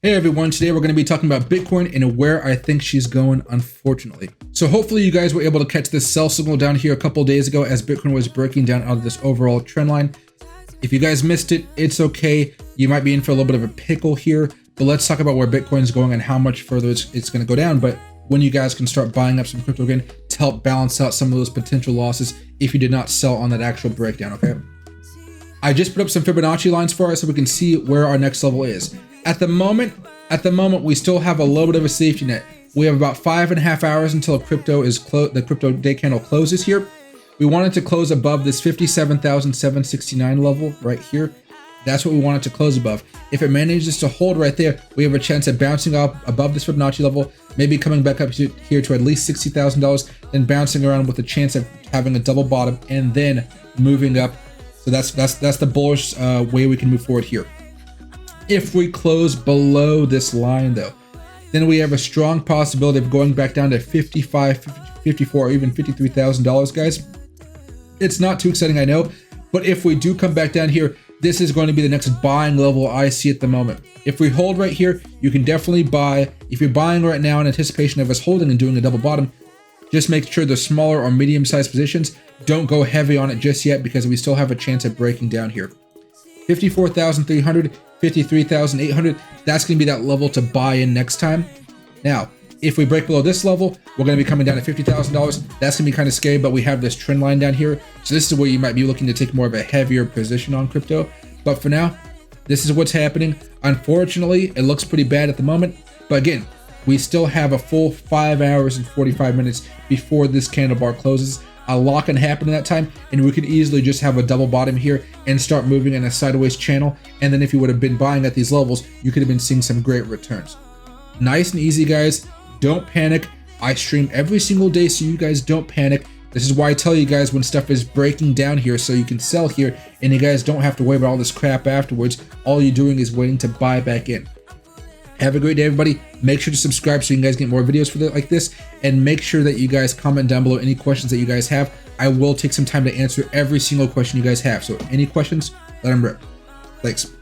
Hey everyone, today we're going to be talking about Bitcoin and where I think she's going, unfortunately. So hopefully you guys were able to catch this sell signal down here a couple days ago as Bitcoin was breaking down out of this overall trend line. If you guys missed it, it's okay. You might be in for a little bit of a pickle here, but let's talk about where Bitcoin is going and how much further it's going to go down. But when you guys can start buying up some crypto again to help balance out some of those potential losses if you did not sell on that actual breakdown, okay? I just put up some Fibonacci lines for us so we can see where our next level is. At the moment, we still have a little bit of a safety net. We have about 5.5 hours until crypto is the crypto day candle closes here. We want it to close above this 57,769 level right here. That's what we want it to close above. If it manages to hold right there, we have a chance of bouncing up above this Fibonacci level, maybe coming back up here to at least $60,000, then bouncing around with a chance of having a double bottom and then moving up. So that's the bullish way we can move forward here. If we close below this line though, then we have a strong possibility of going back down to $55,000, $54,000, or even $53,000, guys. It's not too exciting, I know, but if we do come back down here, this is going to be the next buying level I see at the moment. If we hold right here, you can definitely buy. If you're buying right now in anticipation of us holding and doing a double bottom, just make sure the smaller or medium-sized positions don't go heavy on it just yet because we still have a chance of breaking down here. 54,300, 53,800, that's going to be that level to buy in next time. Now, if we break below this level, we're going to be coming down to $50,000. That's going to be kind of scary, but we have this trend line down here. So this is where you might be looking to take more of a heavier position on crypto. But for now, this is what's happening. Unfortunately, it looks pretty bad at the moment. But again, we still have a full 5 hours and 45 minutes before this candle bar closes. A lot can happen in that time, and we could easily just have a double bottom here and start moving in a sideways channel. And then if you would have been buying at these levels, you could have been seeing some great returns. Nice and easy, guys. Don't panic. I stream every single day, so you guys don't panic. This is why I tell you guys when stuff is breaking down here so you can sell here and you guys don't have to worry about all this crap afterwards. All you're doing is waiting to buy back in. Have a great day, everybody. Make sure to subscribe so you guys get more videos like this, and make sure that you guys comment down below any questions that you guys have. I will take some time to answer every single question you guys have. So any questions, let them rip. Thanks.